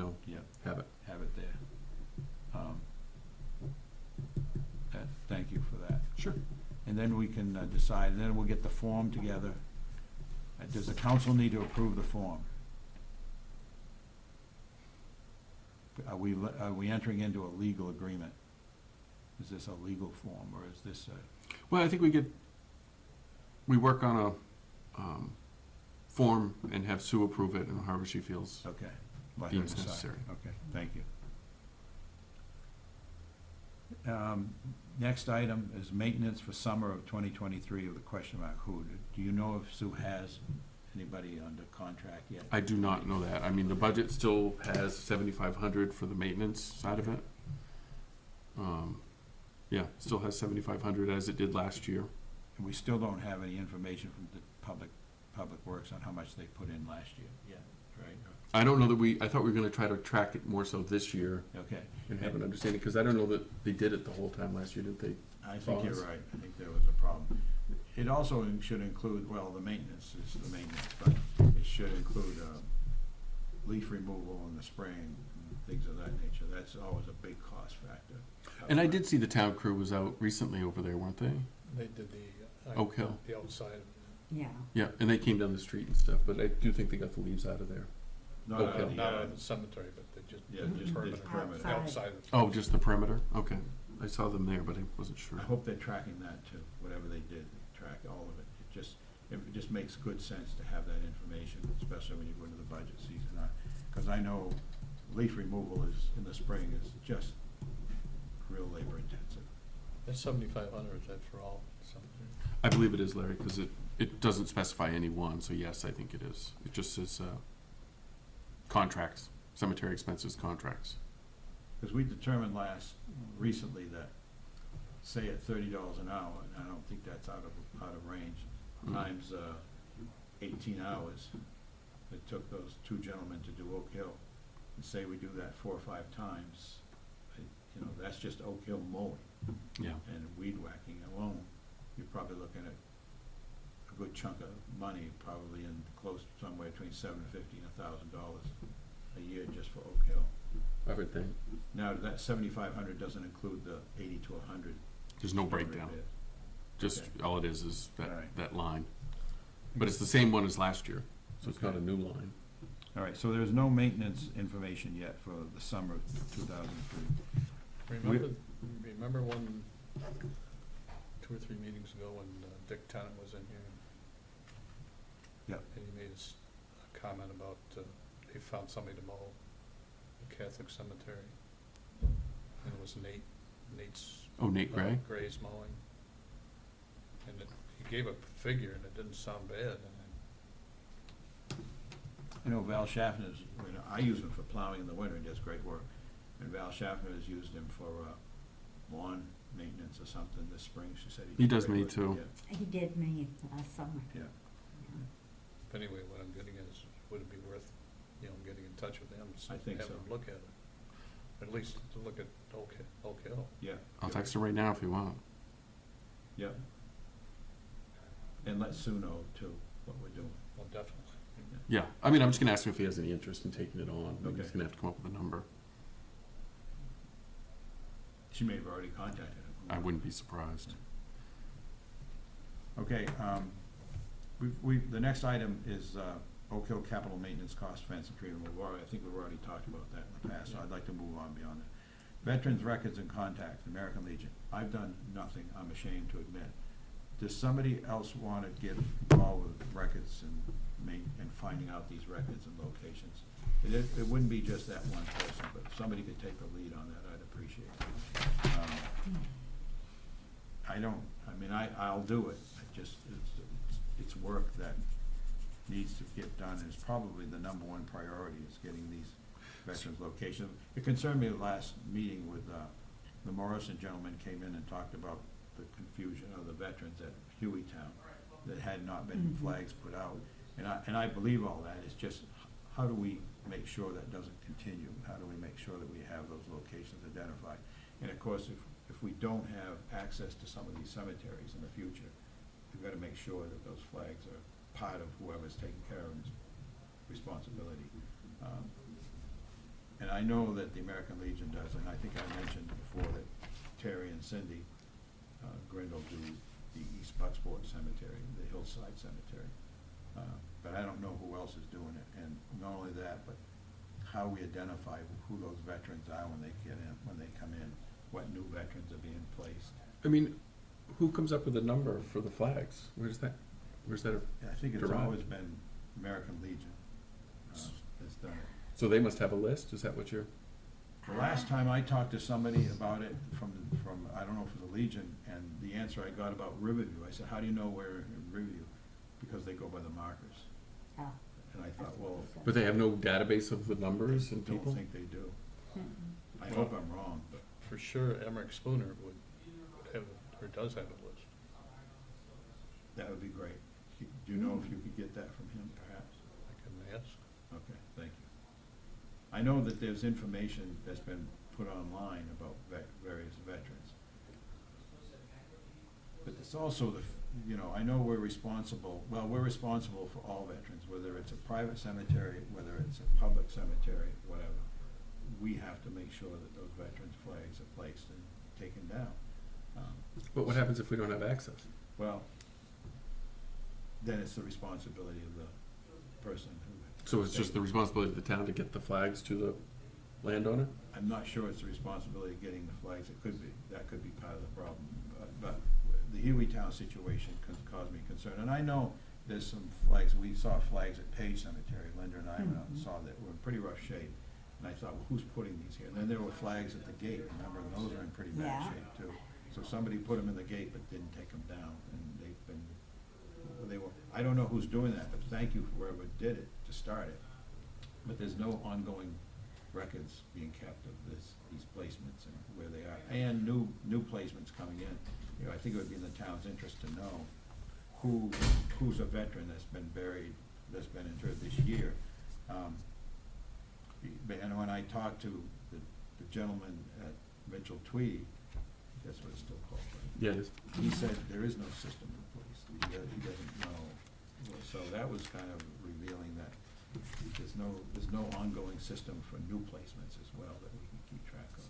have it. have it there. Thank you for that. Sure. And then we can decide, and then we'll get the form together. Does the council need to approve the form? Are we entering into a legal agreement? Is this a legal form, or is this Well, I think we work on a form and have Sue approve it and however she feels. okay? Let her Deems decide. necessary. Okay, thank you. Next item is maintenance for summer of 2023 with a question mark, who? Do you know if Sue has anybody under contract yet? I do not know that. The budget still has 7,500 for the maintenance side of it. Yeah, still has 7,500 as it did last year. And we still don't have any information from the Public Works on how much they put in last year yet, right? I don't know that I thought we were gonna try to track it more so this year Okay. and have an understanding, because I don't know that they did it the whole time last year, did they? I think you're Pause. right. I think there was a problem. It also should include, well, the maintenance is the maintenance, but it should include leaf removal in the spring and things of that nature. That's always a big cost factor. And I did see the town crew was out recently over there, weren't they? they did Oak Hill. The outside. Yeah. Yeah, and they came down the street and stuff, but I do think they got the leaves out of there. Not Okay. out of the Not out yard. of the cemetery, but they just. Yeah, just the perimeter. perimeter. Outside of. Oh, just the perimeter? Okay. I saw them there, but I wasn't sure. I hope they're tracking that too, whatever they did, track all of it. It just makes good sense to have that information, especially when you go into the budget season. Because I know leaf removal is, in the spring, is just real labor intensive. That's 7,500, is that for all cemeteries? I believe it is, Larry, because it doesn't specify any one, so yes, I think it is. It just says contracts, cemetery expenses contracts. Because we determined recently that, say at $30 an hour, and I don't think that's out of range, times 18 hours, it took those two gentlemen to do Oak Hill, and say we do that 4 or 5 times, that's just Oak Hill mowing Yeah. and weed whacking alone. You're probably looking at a good chunk of money, probably in close somewhere between $750 and $1,000 a year just for Oak Hill. I would think. Now, that 7,500 doesn't include the 80 to 100. There's no breakdown. Just, Okay. all it is All right. that line. But it's the same one as last year, so it's not a new line. All right, so there's no maintenance information yet for the summer of 2003. Remember when, 2 or 3 meetings ago, when Dick Tennant was in here? Yep. And he made a comment about, they found somebody to mow the Catholic cemetery. And it was Nate's. Oh, Nate Gray? Gray's mowing. And he gave a figure and it didn't sound bad. I know Val Schaffner's, I use him for plowing in the winter, he does great work. And Val Schaffner has used him for lawn maintenance or something this spring, she said. He does great me work. too. Yeah. He did me last summer. Yeah. But anyway, what I'm getting is, would it be worth, getting in touch with them? I think Have so. them look at it. At least to look at Oak Hill. Yeah. I'll text him right now if you want. Yeah. And let Sue know too, what we're doing. Well, definitely. Yeah, I mean, I'm just gonna ask him if he has any interest in taking it on. He's Okay. gonna have to come up with a number. She may have already contacted him. I wouldn't be surprised. Okay, the next item is Oak Hill capital maintenance cost fence and tree removal. I think we've already talked about that in the past, so I'd like to move on beyond that. Veterans Records and Contacts, American Legion. I've done nothing, I'm ashamed to admit. Does somebody else want to get involved with records and finding out these records and locations? It wouldn't be just that one person, but if somebody could take the lead on that, I'd appreciate it. I'll do it, it's work that needs to get done, and it's probably the number one priority, is getting these veterans' locations. It concerned me the last meeting with, the Morrison gentleman came in and talked about the confusion of the veterans at Hueytown that had not been flags put out. And I believe all that, it's just, how do we make sure that doesn't continue? How do we make sure that we have those locations identified? And of course, if we don't have access to some of these cemeteries in the future, we've got to make sure that those flags are part of whoever's taking care of this responsibility. And I know that the American Legion does, and I think I mentioned before that Terry and Cindy Grindle do the East Bucksport Cemetery, the Hillside Cemetery. But I don't know who else is doing it, and not only that, but how we identify who those veterans are when they get in, when they come in, what new veterans are being placed. I mean, who comes up with a number for the flags? Where's that I think it's derived? always been American Legion that's done it. So they must have a list, is that what you're? The last time I talked to somebody about it from, I don't know if it was the Legion, and the answer I got about Riverview, I said, how do you know we're in Riverview? Because they go by the markers. Oh. And I thought, well, But they have no database of the numbers I and don't people? think they do. Mm-mm. I hope I'm wrong, but For sure, Emmerich Spooner would have, or does have a list. that would be great. Do you know if you could get that from him, perhaps? I can ask. Okay, thank you. I know that there's information that's been put online about various veterans. But it's also I know we're responsible for all veterans, whether it's a private cemetery, whether it's a public cemetery, whatever. We have to make sure that those veterans' flags are placed and taken down. But what happens if we don't have access? Well, then it's the responsibility of the person who. So it's just the responsibility of the town to get the flags to the landowner? I'm not sure it's the responsibility of getting the flags, it could be, that could be part of the problem, but the Hueytown situation caused me concern, and I know there's some flags, we saw flags at Page Cemetery, Linda and I went out and saw that were in pretty rough shape, and I thought, well, who's putting these here? And then there were flags at the gate, remember, and those are in pretty bad Yeah. shape too. So somebody put them in the gate but didn't take them down, and they've been, they were, I don't know who's doing that, but thank you for whoever did it to start it. But there's no ongoing records being kept of these placements and where they are, and new placements coming in. You know, I think it would be in the town's interest to know who's a veteran that's been buried, that's been interred this year. And when I talked to the gentleman at Mitchell Tweedy, that's what it's still called, right? Yeah, it is. He said there is no system in place. He doesn't know. So that was kind of revealing that there's no ongoing system for new placements as well that we can keep track of.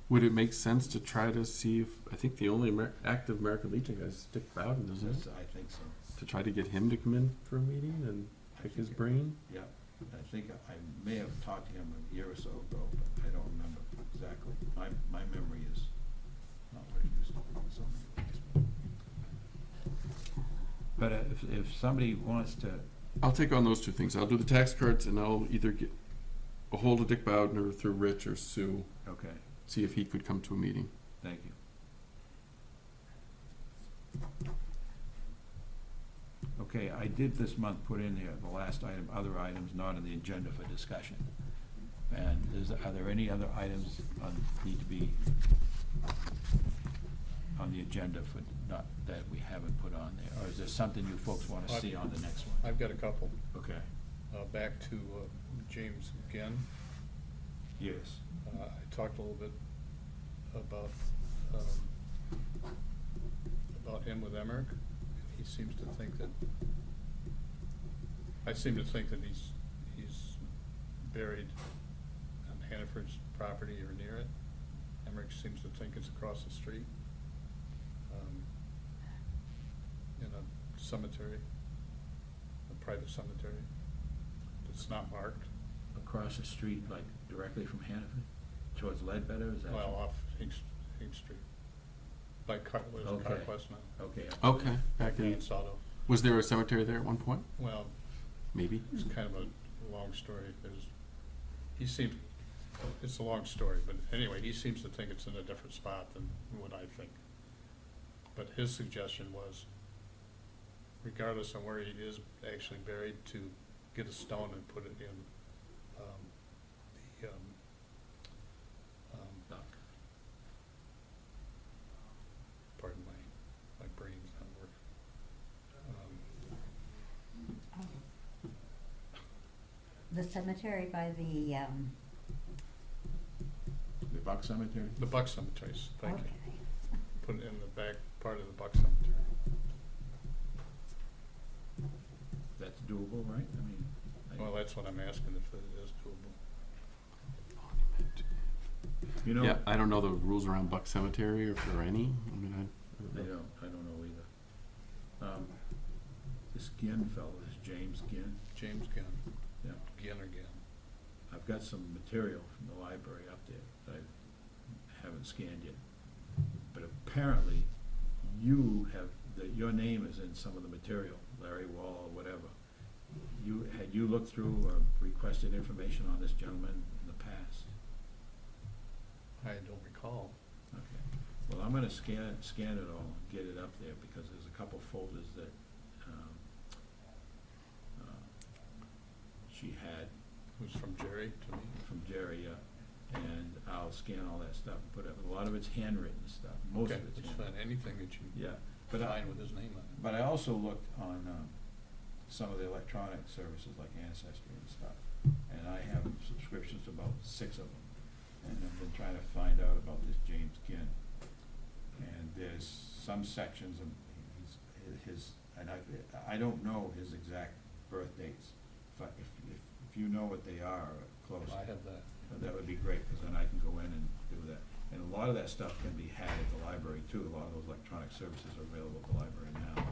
Would it make sense to try to see if, I think the only active American Legion guy is Dick Bowden, isn't it? I think so. To try to get him to come in for a meeting and pick his brain? Yeah, I think I may have talked to him a year or so ago, but I don't remember exactly. My memory is not what it used to be. So many things. But if somebody wants to, I'll take on those two things. I'll do the tax cards and I'll either get a hold of Dick Bowden or through Rich or Sue, okay, see if he could come to a meeting. thank you. Okay, I did this month put in there, the last item, other items not on the agenda for discussion. And are there any other items need to be on the agenda for, not, that we haven't put on there? Or is there something you folks wanna see on the next one? I've got a couple. Okay, Back to James Ginn. yes, I talked a little bit about him with Emmerich. He seems to think that, I seem to think that he's buried on Hannaford's property or near it. Emmerich seems to think it's across the street, in a cemetery, a private cemetery. It's not marked. across the street, like directly from Hannaford, towards Ledbetter, is that? Well, off Hinks Street. By there's a Okay. CarQuest now. Okay. Okay, back in, And Sato. was there a cemetery there at one point? Well, Maybe? it's kind of a long story. It's a long story, but anyway, he seems to think it's in a different spot than what I think. But his suggestion was, regardless of where he is actually buried, to get a stone and put it in, Duck. pardon my brain's not working. The cemetery by the, The Buck Cemetery? The Buck Cemeteries, thank okay. you. Put it in the back part of the Buck Cemetery. That's doable, right? I mean, Well, that's what I'm asking, if it is doable. you know, Yeah, I don't know the rules around Buck Cemetery, or if there are any. I mean, I don't know. I don't know either. This Ginn fellow, this James Ginn, James Ginn, yeah, Ginn or Ginn. I've got some material from the library up there that I haven't scanned yet. But apparently, your name is in some of the material, Larry Wall or whatever. Had you looked through or requested information on this gentleman in the past? I don't recall. Okay, well, I'm gonna scan it all and get it up there, because there's a couple folders that, she had It was from Jerry to me. from Jerry, and I'll scan all that stuff and put it, a lot of it's handwritten stuff, most Okay, of it's it's handwritten. fine, anything that you Yeah, but I, find with his name on it. but I also looked on, some of the electronic services like Ancestry and stuff, and I have subscriptions to about 6 of them, and I've been trying to find out about this James Ginn. And there's some sections of his, and I don't know his exact birth dates. If you know what they are, close, I have that. that would be great, because then I can go in and do that. And a lot of that stuff can be had at the library too. A lot of those electronic services are available at the library now.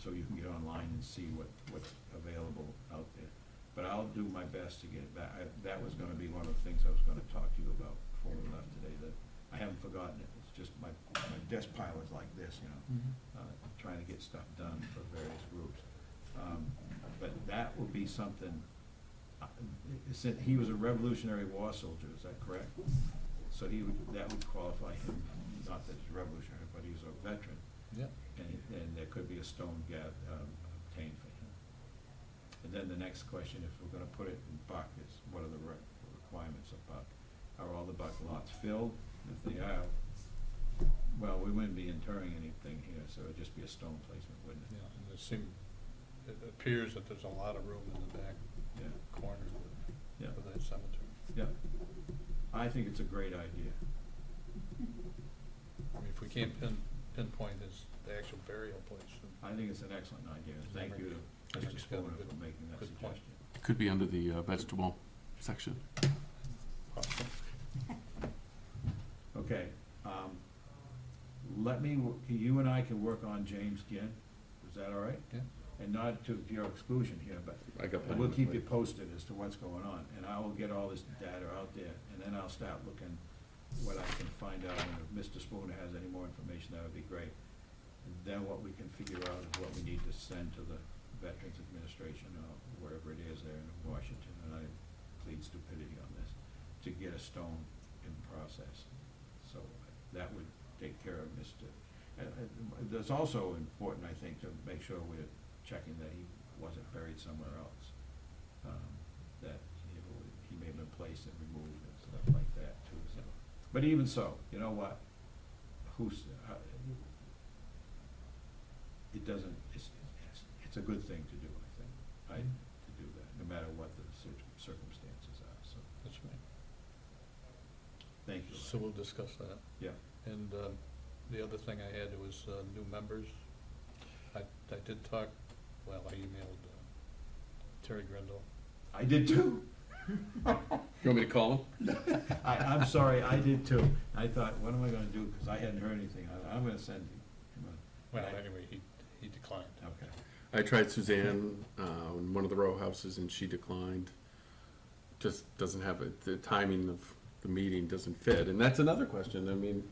so you can get online and see what's available out there. But I'll do my best to get it back. That was gonna be one of the things I was gonna talk to you about before we left today, that I haven't forgotten it. It's just my desk pile is like this, you know, trying to get stuff done for various groups. But that would be something, he was a Revolutionary War soldier, is that correct? So that would qualify him, not that he's revolutionary, but he's a veteran, Yeah. and there could be a stone obtained for him. And then the next question, if we're gonna put it in buck, is what are the requirements of buck? Are all the buck lots filled? If they are, well, we wouldn't be interring anything here, so it'd just be a stone placement, wouldn't it? Yeah, and it appears that there's a lot of room in the back Yeah, corner yeah, for that cemetery. yeah. I think it's a great idea. I mean, if we can't pinpoint the actual burial place, then I think it's an excellent idea. Thank you to Mr. Memory's got a Spooner good- for making that good point. suggestion. Could be under the vegetable section. awesome. Okay, you and I can work on James Ginn, is that all right? Yeah. And not to your exclusion here, but I got we'll keep you posted as to what's going on, and I will get all this data out there, and then I'll start looking what I can find out, and if Mr. Spooner has any more information, that would be great. And then what we can figure out is what we need to send to the Veterans Administration, or wherever it is there in Washington, and I plead stupidity on this, to get a stone in process. So that would take care of Mr. It's also important, I think, to make sure we're checking that he wasn't buried somewhere else. That he may have been placed and removed and stuff like that too, so. But even so, you know what? It doesn't, it's a good thing to do, I think, to do that, no matter what the circumstances are, so, That's right. thank you. So we'll discuss that. Yeah. And the other thing I had was new members. I did talk, well, I emailed Terry Grindle. I did too. You want me to call him? I'm sorry, I did too. I thought, what am I gonna do, because I hadn't heard anything. I'm gonna send him Well, Right. anyway, he declined. okay. I tried Suzanne in one of the row houses and she declined. Just doesn't have the timing of the meeting doesn't fit. And that's another question. I mean,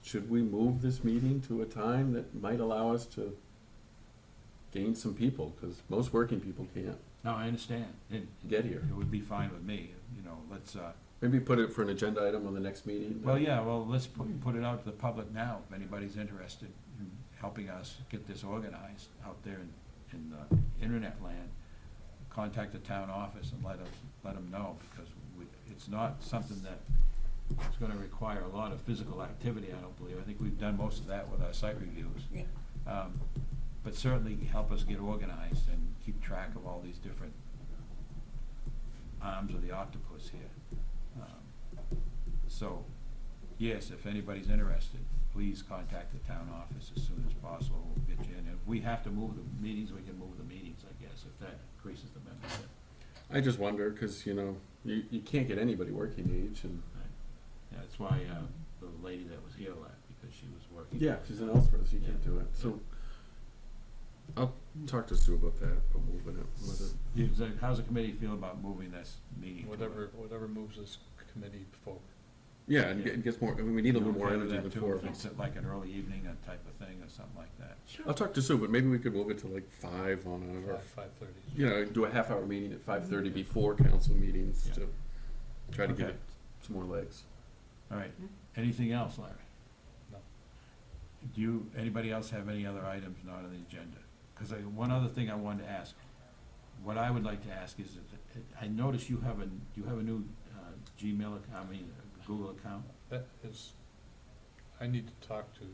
should we move this meeting to a time that might allow us to gain some people? Because most working people can't No, I understand. get here. It would be fine with me, you know, let's, Maybe put it for an agenda item on the next meeting. well, yeah, well, let's put it out to the public now, if anybody's interested in helping us get this organized out there in internet land. Contact the town office and let them know, because it's not something that is gonna require a lot of physical activity, I don't believe. I think we've done most of that with our site reviews. Yeah. But certainly help us get organized and keep track of all these different arms of the octopus here. So, yes, if anybody's interested, please contact the town office as soon as possible. We'll get you in. If we have to move the meetings, we can move the meetings, I guess, if that increases the membership. I just wonder, because, you know, you can't get anybody working age and. Yeah, that's why, the lady that was here left, because she was working. Yeah, she's in Ellsworth, she can't do it. So I'll talk to Sue about that, about moving it, How's the committee feel about moving this meeting? to Whatever moves this committee forward. Yeah, and it gets more, I mean, we need a little more energy than too, 4 if of it's us. like an early evening type of thing or something like that. I'll talk to Sue, but maybe we could move it to like 5 on a, or, 5:30. you know, do a half-hour meeting at 5:30 before council meetings Yeah. to try to give Okay. it some more legs. All right, anything else, Larry? No. Anybody else have any other items not on the agenda? Because one other thing I wanted to ask, what I would like to ask is, I notice you have a new Gmail, Google account. That is, I need to talk to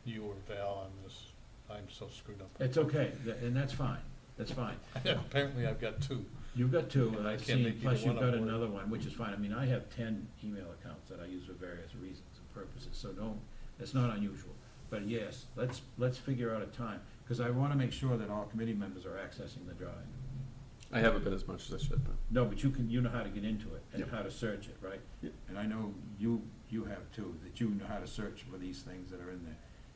you or Val on this. I'm so screwed up. It's okay, and that's fine, that's fine. Apparently I've got two. You've got two, and And I I've can't seen, make either plus you've one got of them another one, which is fine. I mean, I have 10 email accounts that I use for various reasons and purposes, so it's not unusual. But yes, let's figure out a time, because I wanna make sure that all committee members are accessing the drive. I haven't been as much as I should, but. No, but you know how to get into it and Yep. how to search it, right? Yep. And I know you have too, that you know how to search for these things that are in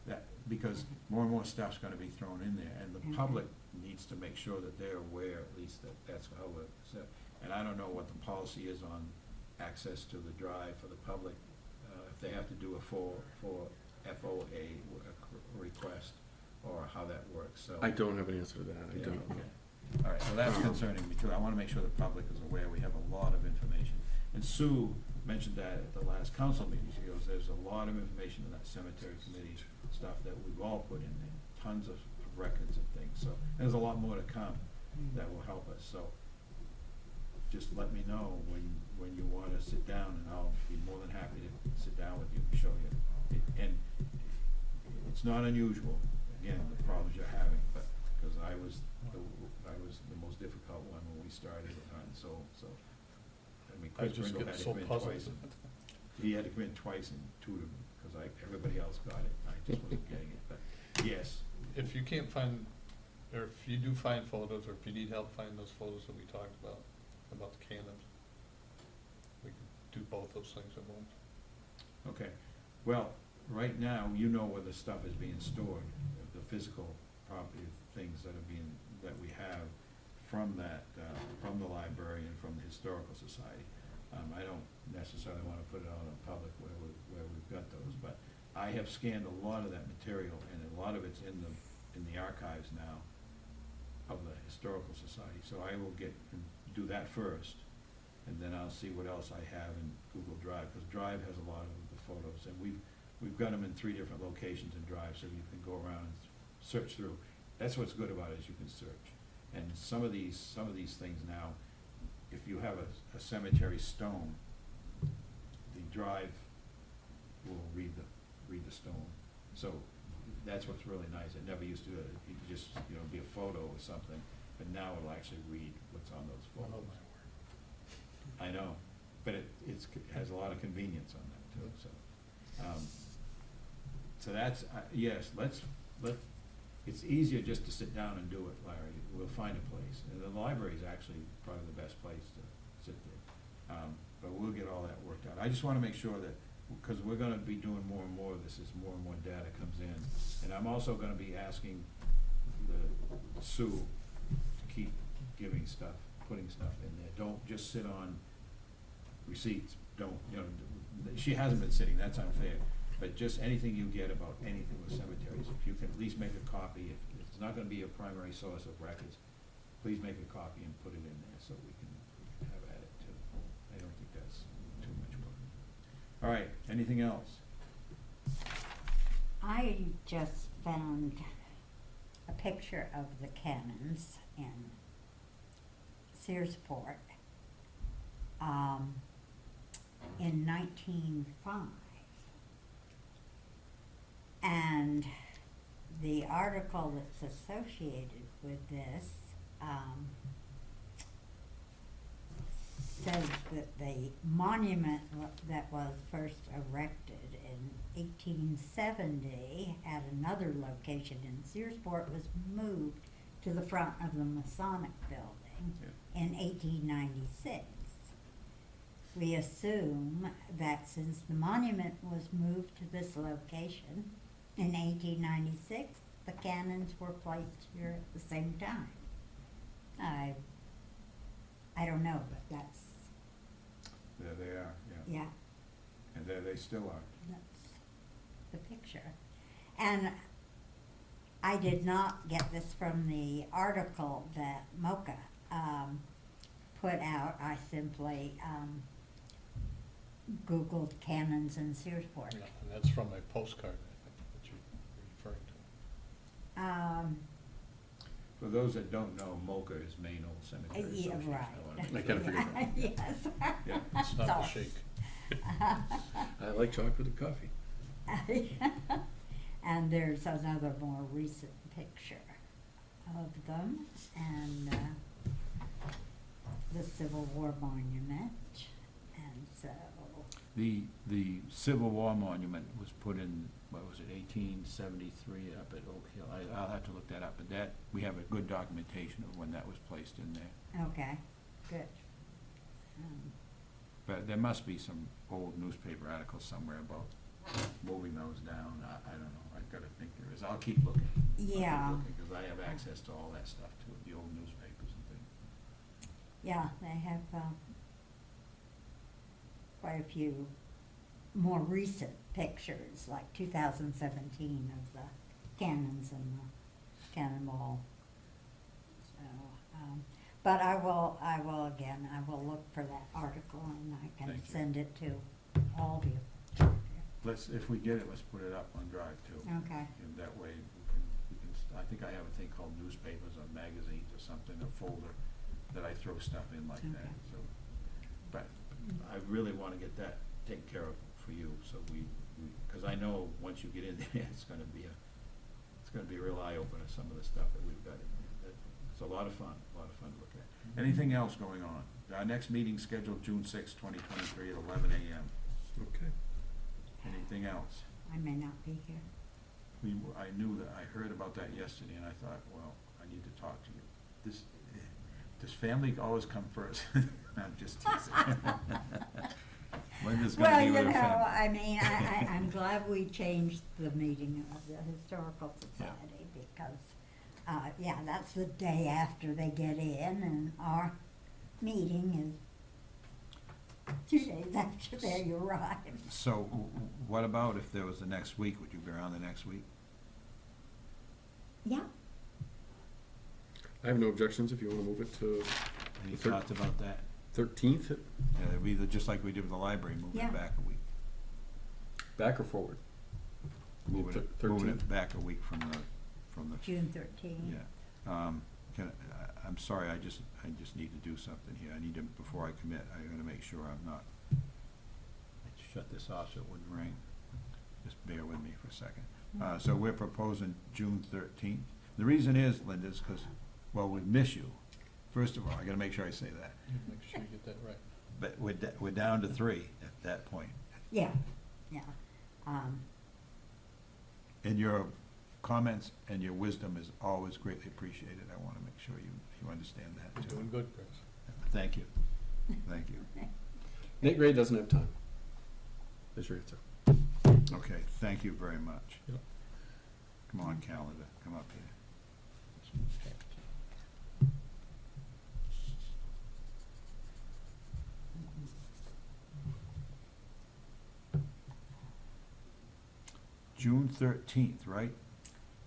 there. because more and more stuff's gonna be thrown in there, and the Okay. public needs to make sure that they're aware, at least that that's how we're set. And I don't know what the policy is on access to the drive for the public, if they have to do a full FOA request, or how that works, so. I don't have an answer to that, I Yeah, don't. okay. All right, well, that's concerning me too. I wanna make sure the public is aware. We have a lot of information. And Sue mentioned that at the last council meeting. She goes, there's a lot of information in that cemetery committee stuff that we've all put in there, tons of records and things. So, there's a lot more to come that will help us, so just let me know when you wanna sit down, and I'll be more than happy to sit down with you and show you. And it's not unusual, again, the problems you're having, but, because I was the most difficult one when we started on, so, I mean, I Chris just Brindle get had to so come in puzzled. twice. He had to come in twice and tutor me, because everybody else got it, I just wasn't getting it, but, yes. If you can't find, or if you do find photos, or if you need help finding those photos that we talked about the cannons, we can do both those things at once. Okay, well, right now, you know where the stuff is being stored, the physical property things that we have from from the library and from the Historical Society. I don't necessarily wanna put it out in public where we've got those, but I have scanned a lot of that material, and a lot of it's in the archives now of the Historical Society, so I will do that first, and then I'll see what else I have in Google Drive, because Drive has a lot of the photos, and we've got them in 3 different locations in Drive, so you can go around and search through. That's what's good about it, is you can search. And some of these things now, if you have a cemetery stone, the Drive will read the stone. So that's what's really nice. It never used to, it could just, be a photo or something, but now it'll actually read what's on those Oh, photos. my I know, but it has a lot of convenience on that too, so. So that's, yes, it's easier just to sit down and do it, Larry. We'll find a place, and the library is actually probably the best place to sit there. But we'll get all that worked out. I just wanna make sure that, because we're gonna be doing more and more of this as more and more data comes in. And I'm also gonna be asking Sue to keep giving stuff, putting stuff in there. Don't just sit on receipts. Don't, she hasn't been sitting, that's unfair. But just anything you get about anything with cemeteries, if you can at least make a copy, if it's not gonna be a primary source of records, please make a copy and put it in there so we can have at it too. I don't think that's too much work. All right, anything else? I just found a picture of the cannons in Searsport, in 1905. And the article that's associated with this, says that the monument that was first erected in 1870 at another location in Searsport was moved to the front of the Masonic Building in 1896. We assume that since the monument was moved to this location in 1896, the cannons were placed here at the same time. I don't know, but that's, There they are, yeah. yeah, And there they still are. that's the picture. And I did not get this from the article that Mocha put out. I simply Googled cannons in Searsport. Yeah, and that's from a postcard, I think, that you're referring to. For those that don't know, Mocha is Maine Old Cemetery Yeah, Association. right. I kinda figured that. Yes. Yeah. It's not the Sorry. shake. I like chocolate and coffee. And there's another more recent picture of them, and the Civil War monument, and so, The Civil War monument was put in, what was it, 1873 up at Oak Hill. I'll have to look that up, but that, we have a good documentation of when that was placed in there. okay, good. But there must be some old newspaper articles somewhere about moving those down, I don't know, I've gotta think there is, I'll keep looking. Yeah. Because I have access to all that stuff too, the old newspapers and things. Yeah, they have, quite a few more recent pictures, like 2017 of the cannons and the cannonball. So, but I will look for that article and I can Thank you. send it to all of you. If we get it, let's put it up on Drive too. Okay. And that way, I think I have a thing called newspapers or magazines or something, a folder that I throw stuff in like that, Okay. so. But I really wanna get that taken care of for you, so cause I know once you get in there, it's gonna be a real eye-opener, some of the stuff that we've got in there. It's a lot of fun to look at. Anything else going on? Our next meeting's scheduled June sixth, 2023 at 11 a.m. Okay. Anything else? I may not be here. I knew that, I heard about that yesterday, and I thought, well, I need to talk to you. Does family always come first? I'm just teasing. Linda's Well, gonna be you with know, her family. I mean, I'm glad we changed the meeting of the Historical Society because, yeah, that's the day after they get in and our meeting is 2 days after they arrive. So, what about if there was the next week? Would you be around the next week? Yeah, I have no objections if you want to move it to Any Thir- thoughts about that? 13th, Yeah, either just like we did with the library, moving Yeah. it back a week. back or forward? Moving it 13th. back a week from the, June 13th. yeah. I'm sorry, I just need to do something here. I need to, before I commit, I gotta make sure I'm not, shut this off so it wouldn't ring. Just bear with me for a second. So we're proposing June 13th. The reason is, Linda, is because, well, we miss you. First of all, I gotta make sure I say that. Make sure you get that right. But we're down to 3 at that point. Yeah, yeah. And your comments and your wisdom is always greatly appreciated. I wanna make sure you understand that You're too. doing good, Chris. Thank you. Thank you. Nate Gray doesn't have time. There's your answer. Okay, thank you very much. Yep. Come on, calendar, come up here. June 13th, right?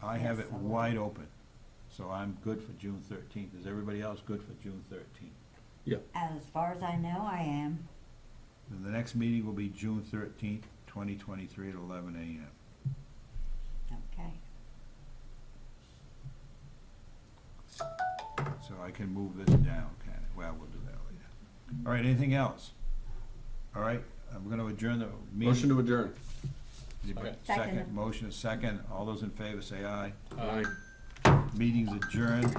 I have it Yes. wide open, so I'm good for June 13th. Is everybody else good for June 13th? As far as I know, I am. Then the next meeting will be June 13th, 2023 at 11 a.m. Okay. So I can move this down, can I? Well, we'll do that later. All right, anything else? All right, I'm gonna adjourn the meeting. Motion to adjourn. Anybody- Second. Second, motion is second. All those in favor say aye. Aye. Meeting's adjourned.